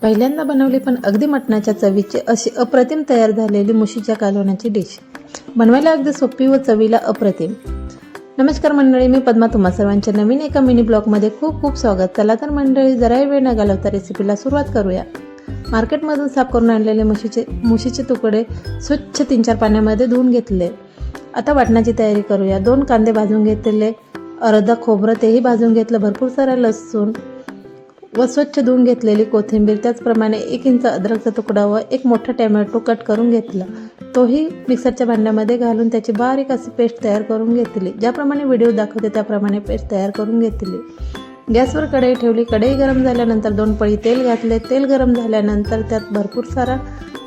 पहिल्यांदा बनवली पण अगदी मटणाच्या चवीची अशी अप्रतिम तयार झालेली मुशीच्या कालवणाची डिश. बनवायला अगदी सोपी व चवीला अप्रतिम. नमस्कार मंडळी, मी पद्मा. तुम्हा सर्वांच्या नवीन एका मिनी ब्लॉगमध्ये खूप खूप स्वागत. चला तर मंडळी, जराही वेळ न घालवता रेसिपीला सुरुवात करूया. मार्केटमधून साफ करून आणलेले मुशीचे तुकडे स्वच्छ 3-4 पाण्यामध्ये धुवून घेतले. आता वाटणाची तयारी करूया. 2 कांदे भाजून घेतले, अर्धा खोबरं तेही भाजून घेतलं, भरपूर सारा लसूण व स्वच्छ धुवून घेतलेली कोथिंबीर, त्याचप्रमाणे 1 इंच अद्रकचा तुकडा व 1 मोठा टोमॅटो कट करून घेतला. तोही मिक्सरच्या भांड्यामध्ये घालून त्याची बारीक अशी पेस्ट तयार करून घेतली. ज्याप्रमाणे व्हिडिओ दाखवते त्याप्रमाणे पेस्ट तयार करून घेतली. गॅसवर कढई ठेवली. कढई गरम झाल्यानंतर 2 पळी तेल घातले. तेल गरम झाल्यानंतर त्यात भरपूर सारा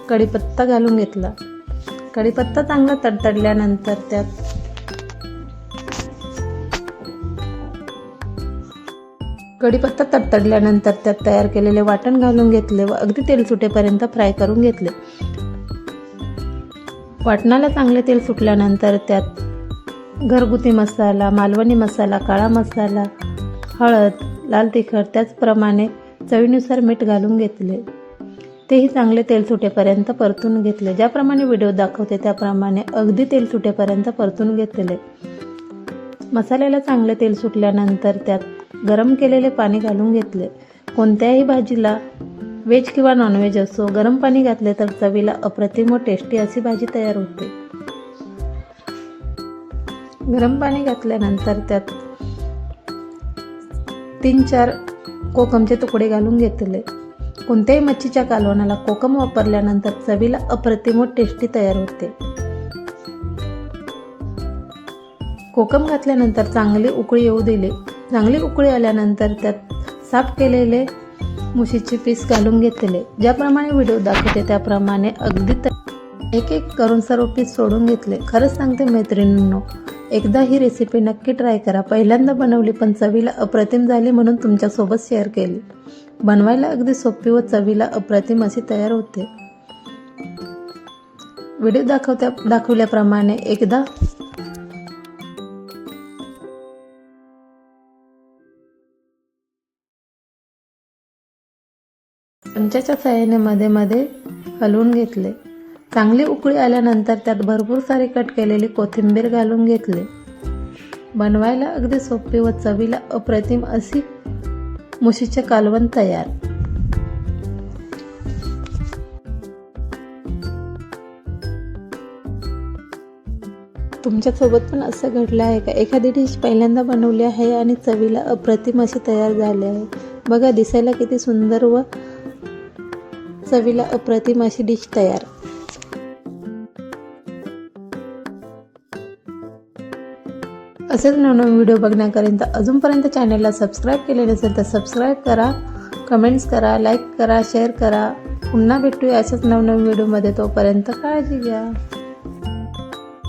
कढीपत्ता घालून घेतला. कढीपत्ता चांगला तडतडल्यानंतर त्यात तयार केलेले वाटण घालून घेतले व अगदी तेल सुटेपर्यंत फ्राय करून घेतले. वाटणाला चांगले तेल सुटल्यानंतर त्यात घरगुती मसाला, मालवणी मसाला, काळा मसाला, हळद, लाल तिखट, त्याचप्रमाणे चवीनुसार मीठ घालून घेतले. तेही चांगले तेल सुटेपर्यंत परतून घेतले. ज्याप्रमाणे व्हिडिओ दाखवते त्याप्रमाणे अगदी तेल सुटेपर्यंत परतून घेतले. मसाल्याला चांगले तेल सुटल्यानंतर त्यात गरम केलेले पाणी घालून घेतले. कोणत्याही भाजीला, व्हेज किंवा नॉनव्हेज असो, गरम पाणी घातले तर चवीला अप्रतिम व टेस्टी अशी भाजी तयार होते. गरम पाणी घातल्यानंतर त्यात 3-4 कोकमचे तुकडे घालून घेतले. कोणत्याही मच्छीच्या कालवणाला कोकम वापरल्यानंतर चवीला अप्रतिम व टेस्टी तयार होते. कोकम घातल्यानंतर चांगली उकळी येऊ दिली. चांगली उकळी आल्यानंतर त्यात साफ केलेले मुशीचे पीस घालून घेतले. ज्याप्रमाणे व्हिडिओ दाखवते त्याप्रमाणे अगदी एक एक करून सर्व पीस सोडून घेतले. खरंच सांगते मैत्रिणींनो, एकदा ही रेसिपी नक्की ट्राय करा. पहिल्यांदा बनवली पण चवीला अप्रतिम झाली म्हणून तुमच्यासोबत शेअर केली. बनवायला अगदी सोपी व चवीला अप्रतिम अशी तयार होते. व्हिडिओ दाखवल्याप्रमाणे एकदा चमच्याच्या साहाय्याने मध्ये हलवून घेतले. चांगली उकळी आल्यानंतर त्यात भरपूर सारी कट केलेली कोथिंबीर घालून घेतले. बनवायला अगदी सोपी व चवीला अप्रतिम अशी मुशीचे कालवण तयार. तुमच्यासोबत पण असं घडलं आहे का? एखादी डिश पहिल्यांदा बनवली आहे आणि चवीला अप्रतिम अशी तयार झाली आहे. बघा, दिसायला किती सुंदर व चवीला अप्रतिम अशी डिश तयार. असेच नवनवीन व्हिडिओ बघण्याकरिता अजूनपर्यंत चॅनलला सबस्क्राईब केले नसेल तर सबस्क्राईब करा, कमेंट्स करा, लाईक करा, शेअर करा. पुन्हा भेटूया अशाच नवनवीन व्हिडिओमध्ये. तोपर्यंत काळजी घ्या.